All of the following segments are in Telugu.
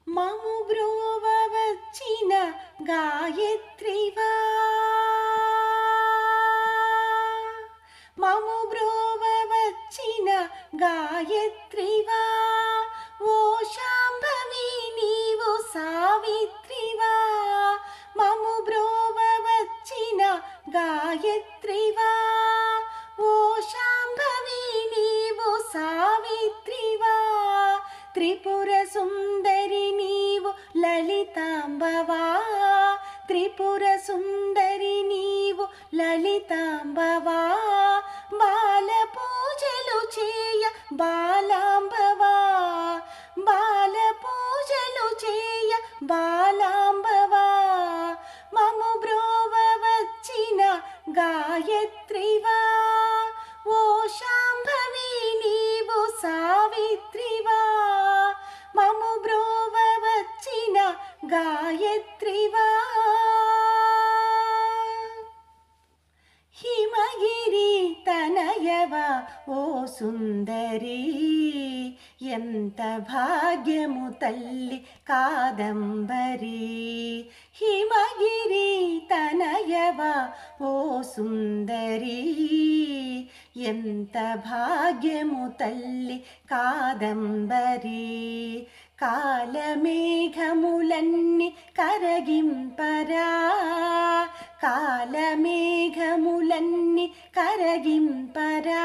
మము బ్రోవ వచ్చిన గాయత్రివా, మము బ్రోవ వచ్చిన గాయత్రివా, ఓ శాంభవి నీవు సావిత్రివా. మము బ్రోవ వచ్చిన గాయత్రివా, ఓ శాంభవి నీవు సావిత్రివా. త్రిపుర సుందరి నీవు లలితాంబవా, త్రిపుర సుందరి నీవు లలితాంబవా. బాల పూజలు చేయ బాలాంబవా, బాల పూజలు చేయ బాలాంబవా. మము బ్రోవ వచ్చిన గాయత్రివా, ఓ శాంభవి నీవు సావిత్రివా. మము బ్రోవ వచ్చిన గాయత్రివా. హిమగిరి తనయవ ఓ సుందరి, ఎంత భాగ్యము తల్లి కాదంబరి. హిమగిరి తనయవ ఓ సుందరి, ఎంత భాగ్యము తల్లి కాదంబరి. కాలమేఘములన్ని కరగింపరా, కాలమేఘములన్ని కరగింపరా.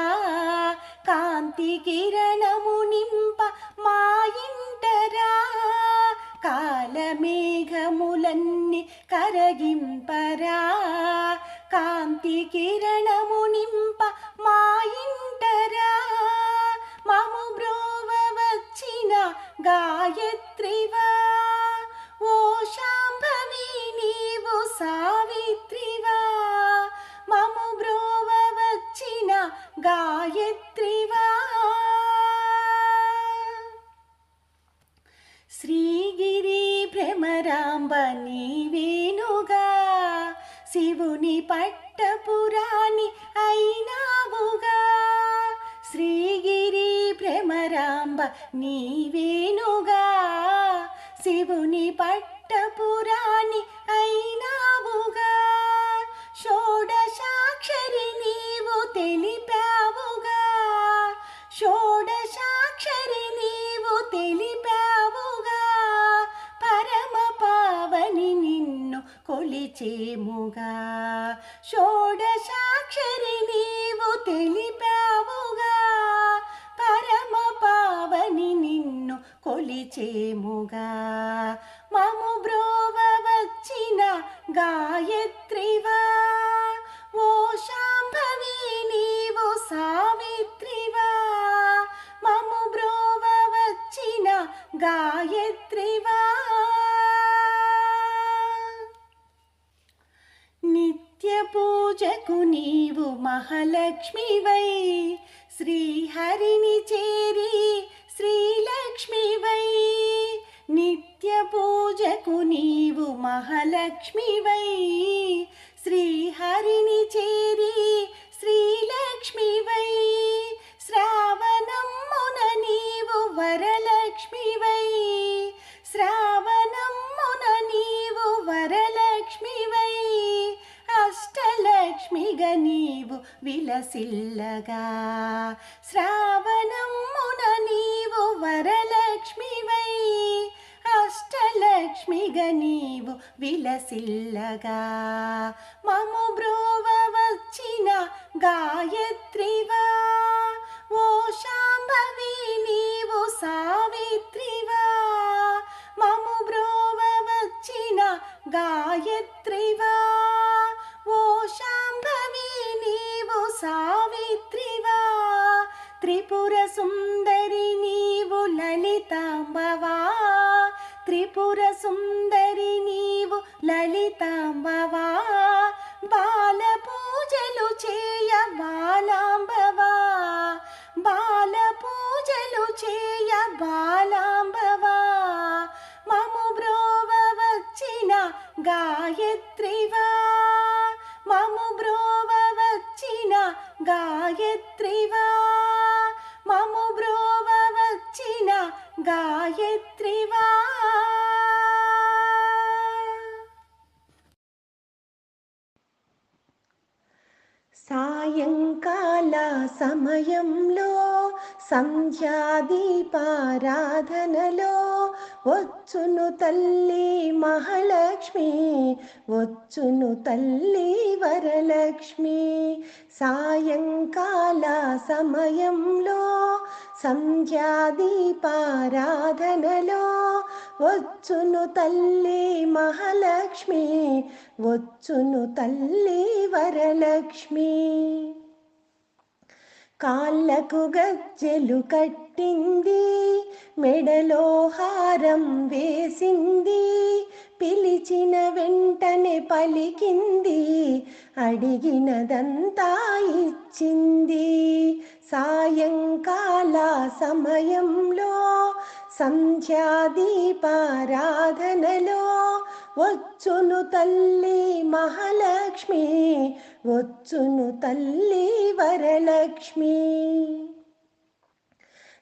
కాంతి కిరణము నింప మా ఇంటరా, కాలమేఘములన్ని కరగింపరా. కాంతి కిరణము నింప మా ఇంటరా. మము బ్రోవ వచ్చిన గాయత్రివా, ఓ శాంభవి నీవు సావిత్రివా. మము బ్రోవ వచ్చిన గాయత్రివా. శ్రీగిరి భ్రమరాంబ నీవేనుగా, శివుని పట్టపురాణి అయినావుగా. శ్రీగిరి భ్రమరాంబ నీవేనుగా, శివుని పట్టపురాణి అయినావుగా. షోడశాక్షరి నీవు తెలిపావుగా, షోడశాక్షరి నీవు తెలిపావుగా. పరమ పావని నిన్ను కొలిచేముగా, షోడశాక్షరి నీవు తెలిపావుగా. పరమ పావని నిన్ను కొలిచేముగా. మము బ్రోవ వచ్చిన గాయత్రివా, ఓ శాంభవి నీవు సావిత్రివా. మము బ్రోవ వచ్చిన గాయత్రివా. నిత్య పూజకు నీవు మహాలక్ష్మివై, శ్రీహరిని చేరి శ్రీలక్ష్మివై. నిత్య పూజకు నీవు మహాలక్ష్మివై, శ్రీహరిని చేరి శ్రీలక్ష్మివై. శ్రావణమ్మున నీవు వరలక్ష్మివై, శ్రావణమ్మున నీవు వరలక్ష్మివై. అష్టలక్ష్మిగా నీవు విలసిల్లగా, శ్రావణమ్మున నీవు వరలక్ష్మివై. అష్టలక్ష్మిగా నీవు విలసిల్లగా. మము బ్రోవ వచ్చిన గాయత్రివా, ఓ శాంభవి నీవు సావిత్రివా. మము బ్రోవ వచ్చిన గాయత్రివా, ఓ శాంభవి నీవు సావిత్రివా. త్రిపుర సుందరి నీవు లలితాంబవా, త్రిపుర సుందరి నీవు లలితాంబవా. బాల పూజలు చేయ బాలాంబవా, బాల పూజలు చేయ బాలాంబవా. మము బ్రోవ వచ్చిన గాయత్రివా, మము బ్రోవ వచ్చిన గాయత్రివా. మము బ్రోవ వచ్చిన గాయత్రివా. సాయంకాల సమయంలో సంధ్యాదీపారాధనలో వచ్చును తల్లి మహాలక్ష్మి, వచ్చును తల్లి వరలక్ష్మి. సాయంకాల సమయంలో సంధ్యాదీపారాధనలో వచ్చును తల్లి మహాలక్ష్మి, వచ్చును తల్లి వరలక్ష్మి. కాళ్ళకు గజ్జెలు కట్టింది, మెడలో హారం వేసింది, పిలిచిన వెంటనే పలికింది, అడిగినదంతా ఇచ్చింది. సాయంకాల సమయంలో సంధ్యాదీపారాధనలో వచ్చును తల్లి మహాలక్ష్మి, వచ్చును తల్లి వరలక్ష్మి.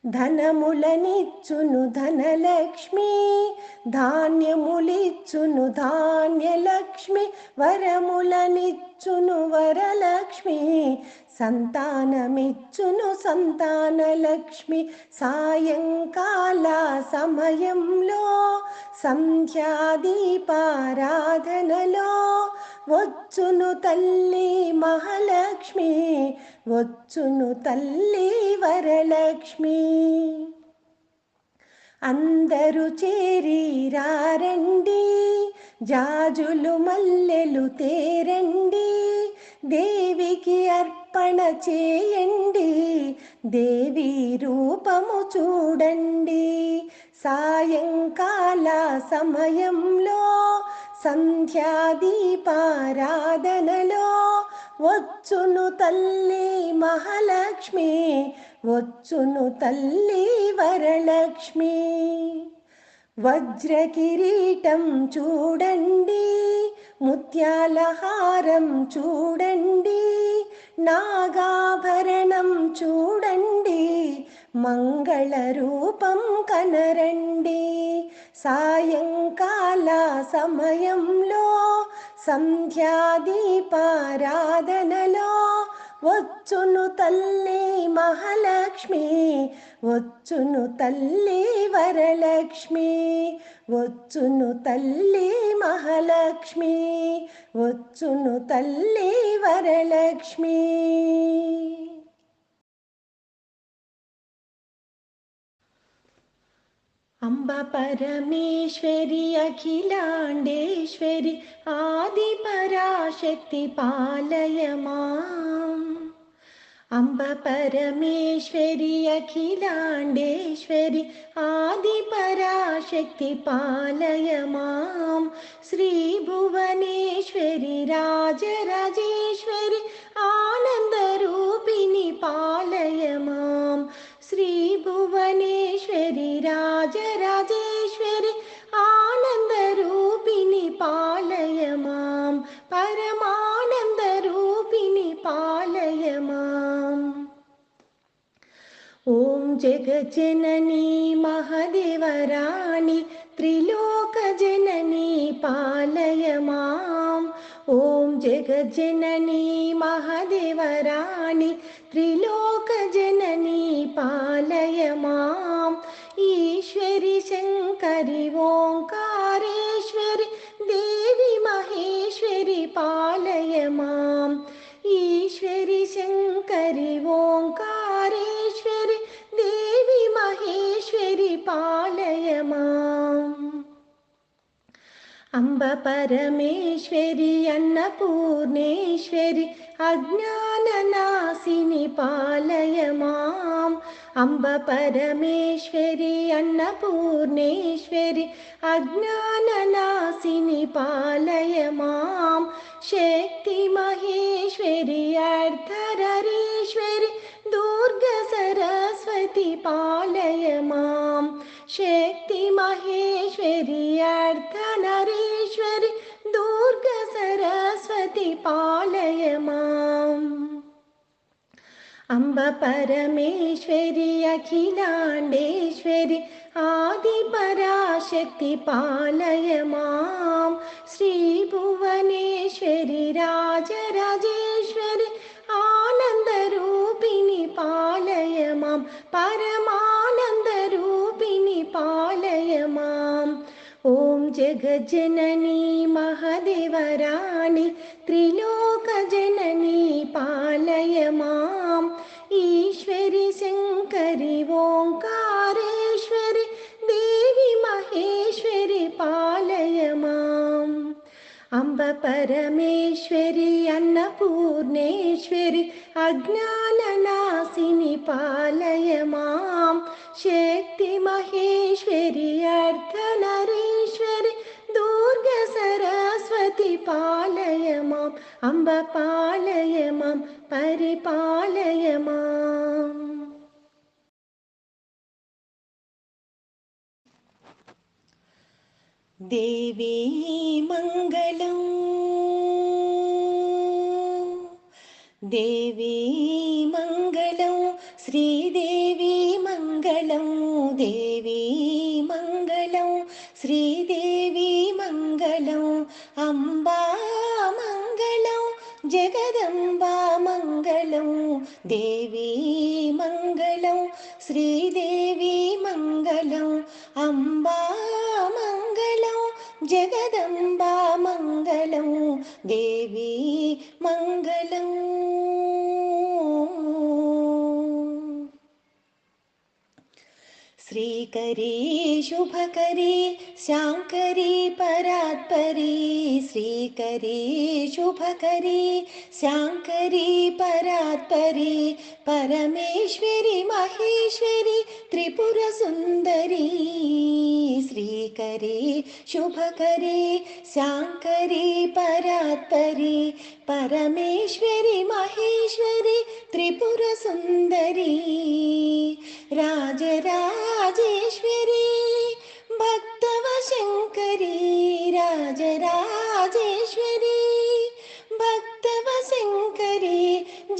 ధనములనిచ్చును ధనలక్ష్మి, ధాన్యములిచ్చును ధాన్యలక్ష్మి, వరములనిచ్చును వరలక్ష్మి, సంతానమిచ్చును సంతానలక్ష్మి. సాయంకాల సమయంలో సంధ్యాదీపారాధనలో వచ్చును తల్లి మహాలక్ష్మి, వచ్చును తల్లి వరలక్ష్మి. అందరూ చేరి రారండి, జాజులు మల్లెలు తేరండి, దేవికి అర్పణ చేయండి, దేవి రూపము చూడండి. సాయంకాల సమయంలో సంధ్యాదీపారాధనలో వచ్చును తల్లి మహాలక్ష్మి, వచ్చును తల్లి వరలక్ష్మి. వజ్ర కిరీటం చూడండి, ముత్యాల హారం చూడండి, నాగాభరణం చూడండి, మంగళ రూపం కనరండి. సాయంకాల సమయంలో సంధ్యాదీపారాధనలో వచ్చును తల్లి మహాలక్ష్మి, వచ్చును తల్లి వరలక్ష్మి, వచ్చును తల్లి మహాలక్ష్మి, వచ్చును తల్లి వరలక్ష్మి. అంబ పరమేశ్వరి అఖిలాండేశ్వరి ఆది పరాశక్తి పాలయ మాం. అంబ పరమేశ్వరి అఖిలాండేశ్వరి ఆది పరాశక్తి పాలయ మాం. శ్రీ భువనేశ్వరి రాజరాజేశ్వరి ఆనంద రూపిణి పాలయ మాం. శ్రీ భువనేశ్వరి రాజరాజేశ్వరి ఆనంద రూపిణి పాలయ మాం. పరమానంద రూపిణి పాలయ మాం. ఓం జగజ్జననీ మహాదేవరాణి త్రిలోక జననీ పాలయ మాం. ఓం జగజ్జననీ మహాదేవరాణి త్రిలోక జననీ పాలయ మాం. ఈశ్వరి శంకరి ఓంకారేశ్వరి దేవి మహేశ్వరి పాలయ మాం. ఈశ్వరి శంకరి ఓంకారేశ్వరి దేవి మహేశ్వరి పాలయ మాం. అంబ పరమేశ్వరి అన్నపూర్ణేశ్వరి అజ్ఞాననాశిని పాలయ మాం. అంబ పరమేశ్వరి అన్నపూర్ణేశ్వరి అజ్ఞాననాశిని పాలయ మాం. శక్తి మహేశ్వరి అర్ధరరీశ్వరి దుర్గ సరస్వతి పాలయ మాం. శక్తి మహేశ్వరి అర్ధనరీశ్వరి దుర్గ సరస్వతి పాలయ మాం. అంబ పరమేశ్వరి అఖిలాండేశ్వరి ఆది పరాశక్తి పాలయ మాం. శ్రీ భువనేశ్వరి రాజరాజేశ్వరి జగజ్జననీ మహదేవరాణి త్రిలోకజననీ పాలయ మాం. ఈశ్వరి శంకరి ఓంకారేశ్వరి దేవి మహేశ్వరి పాలయ మాం. అంబ పరమేశ్వరి అన్నపూర్ణేశ్వరి అజ్ఞాననాశిని పాలయ మాం. శక్తి మహేశ్వరి అర్ధనరీశ్వరి దుర్గ సరస్వతి పాలయ మాం. అంబ పాలయ మాం, పరిపాలయ మాం. దేవీ మంగళం, దేవీ మంగళం, శ్రీదేవి మంగళం, దేవీ మంగళం, శ్రీదేవి మంగళం, అంబా మంగళం, జగదంబా మంగళం, దేవీ మంగళం, శ్రీదేవి మంగళం, అంబా మంగళం, జగదంబా మంగళం, దేవీ మంగళం. శ్రీకరీ శుభకరీ శాంకరీ పరాత్పరీ, శ్రీకరీ శుభకరీ శాంకరీ పరాత్పరీ, పరమేశ్వరి మహేశ్వరి త్రిపుర సుందరీ. శ్రీకరీ శుభకరీ శాంకరీ పరాత్పరీ, పరమేశ్వరి మహేశ్వరి త్రిపుర సుందరీ. రాజరాజేశ్వరి భక్తవ శంకరీ, రాజరాజేశ్వరి భక్తవ శంకరీ,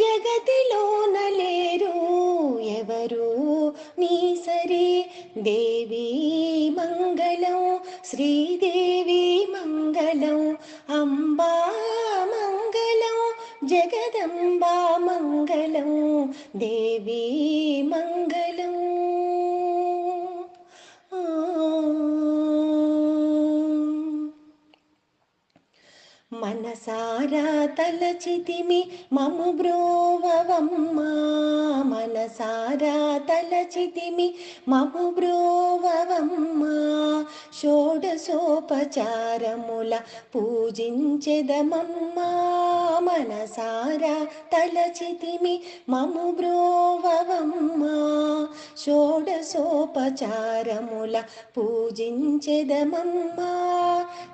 జగతిలోన లేరు ఎవరు నీ సరి. దేవీ మంగళం, శ్రీదేవి మంగళం, అంబా మంగళం, జగదంబా మంగళం, దేవీ మంగళం. మనసారా తలచితిమి మము బ్రోవవమ్మా, మనసారా తలచితిమి మము బ్రోవవమ్మా, షోడశోపచారముల పూజించెదమమ్మా, మనసారా తలచితిమి మము బ్రోవవమ్మా, షోడశోపచారముల పూజించెదమమ్మా,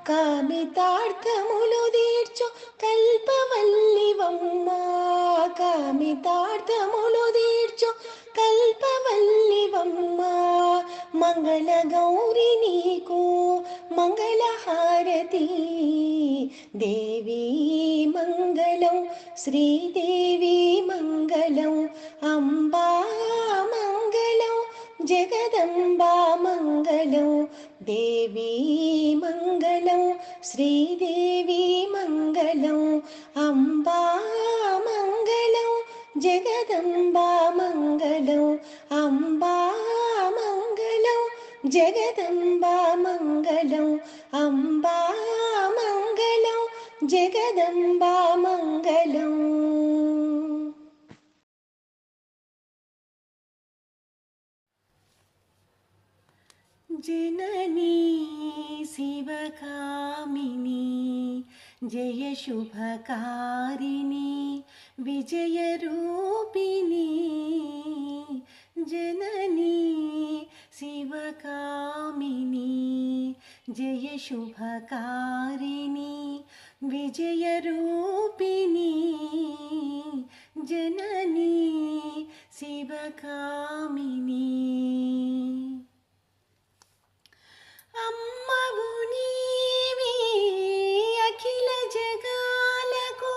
కామితార్థములు తీర్చు కల్పవల్లివమ్మా, కామితార్థములు తీర్చు కల్పవల్లివమ్మా, మంగళ గౌరి నీకు మంగళహారతి. దేవీ మంగళం, శ్రీదేవి మంగళం, అంబా మంగళం, జగదంబా మంగళం, దేవీ మంగళం, శ్రీదేవి మంగళం, అంబా మంగళం, జగదంబా మంగళం, అంబా మంగళం, జగదంబా మంగళం, అంబా మంగళం, జగదంబా మంగళం. जननी शिवकामिनी जय शुभकारिणी विजयरूपिणी, जननी शिवकामिनी जय शुभकारिणी विजयरूपिणी, जननी शिवकामिनी. అమ్మవు నీవే అఖిల జగాలకు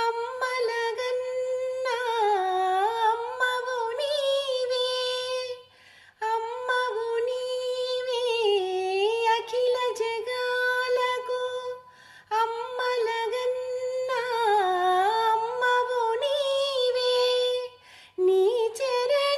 అమ్మలగన్నా, అమ్మవు నీవే, అమ్మవు నీవే అఖిల జగాలకు అమ్మలగన్నా, అమ్మవు నీవే, నీ చరణ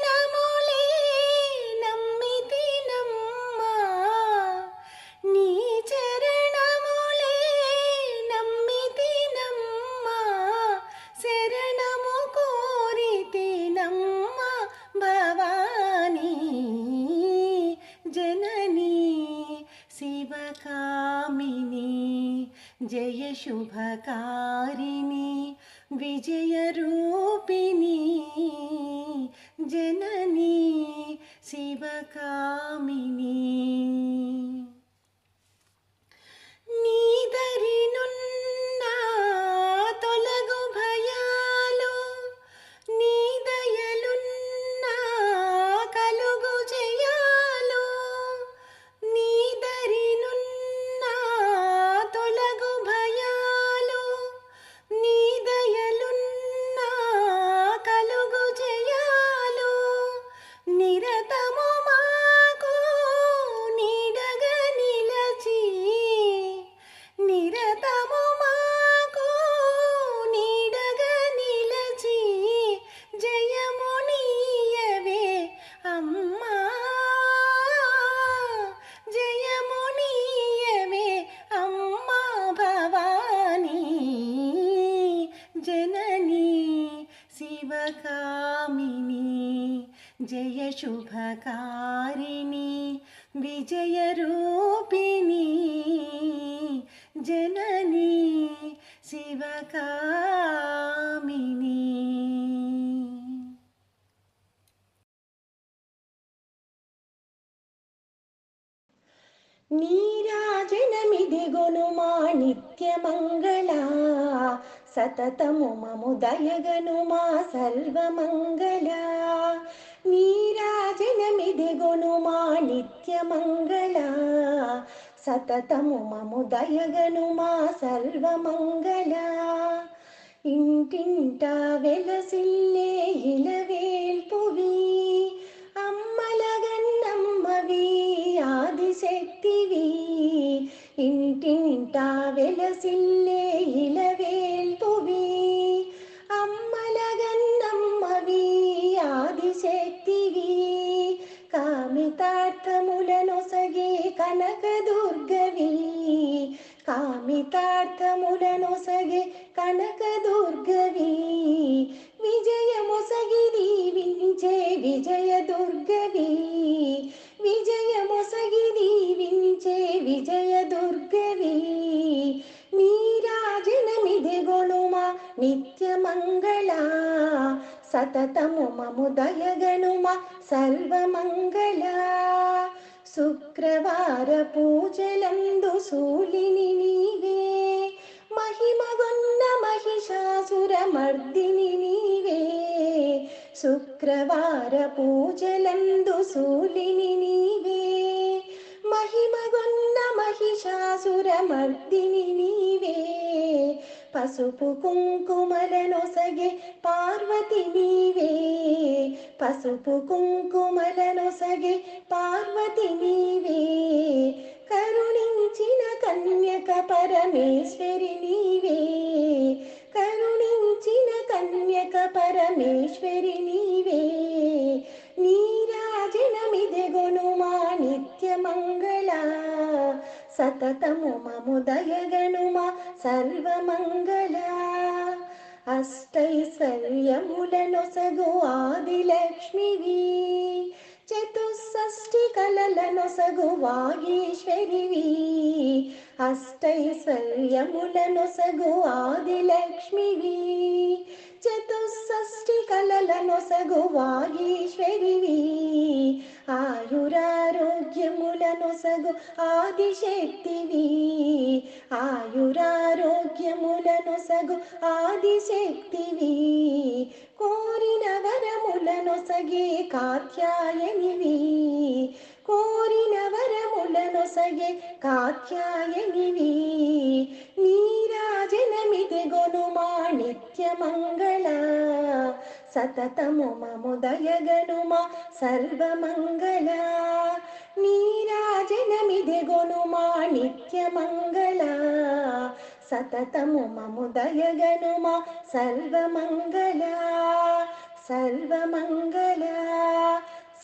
शुभकारिणी विजयरूपिणी जननी शिवकामिनी నీదరినున్న తొలగు భయాలు నీ దయలున్న కలుగు జయాలు నీదరినున్న తొలగు భయాలు నీ దయలున్న కలుగు జయాలు నిరతము మాకు నీడగా నిలచి నిరతము మాకు నీడగా నిలచి జయము నీయవే అమ్మా జయము నీయవే అమ్మా భవానీ జననీ శివకామిని జయ శుభకారిణి విజయరూపిణి जननी शिवकामिनी నీరాజనమిదిగొనుమా నిత్యమంగళ సతతము మము దయగనుమా సర్వమంగళ నీరాజనమిదిగొనుమా నిత్యమంగళ సతతము మము దయగనుమా సర్వమంగళ ఇంటింటా వెలసిల్లే ఇలవేల్పువి అమ్మలగన్నమ్మవి ఆదిశక్తివి ఇంటింటా వెలసిల్లే ఇలవేల్పువి అమ్మలగన్నమ్మవి ఆదిశక్తివి కామితార్థములనొసగే కనకదుర్గవి కామితార్థములనొసగే కనకదుర్గవి విజయమొసగి దీవించే విజయదుర్గవి విజయమొసగి దీవించే విజయదుర్గవి నీరాజనమిదిగొనుమా నిత్యమంగళ సతతము మము దయగనుమా సర్వమంగళ శుక్రవార పూజలందు శూలిని నీవే మహిమగొన్న మహిషాసురమర్దిని నీవే శుక్రవార పూజలందు శూలిని నీవే మహిమగొన్న మహిషాసురమర్దిని నీవే పసుపు కుంకుమలనొసగే పార్వతి నీవే పసుపు కుంకుమలనొసగే పార్వతి నీవే కరుణించిన కన్యక పరమేశ్వరి నీవే కరుణించిన కన్యక పరమేశ్వరి నీవే నీరాజనమిదిగొనుమా నిత్యమంగళ సతతము మము దయగనుమా సర్వమంగళ అష్టైశ్వర్యములనొసగు ఆదిలక్ష్మివి చతుషష్ఠి కలలనొసగు వాగీశ్వరివి అష్టైశ్వర్యములనొసగు ఆదిలక్ష్మివి చతుషష్ఠి కలలనొసగు వాగీశ్వరివి ఆయురారోగ్యములనొసగు ఆదిశక్తివి ఆయురారోగ్యములనొసగు ఆదిశక్తివి కోరిన వరములనొసగే కాత్యాయనివి కోరిన వరములనొసగే కాత్యాయనివి నీరాజనమిదిగొనుమా నిత్యమంగళ సతతము మము దయగనుమా సర్వమంగళ నీరాజనమిదిగొనుమా నిత్యమంగళ సతతము మము దయగనుమా సర్వమంగళ సర్వమంగళ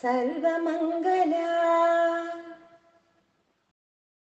సర్వమంగళ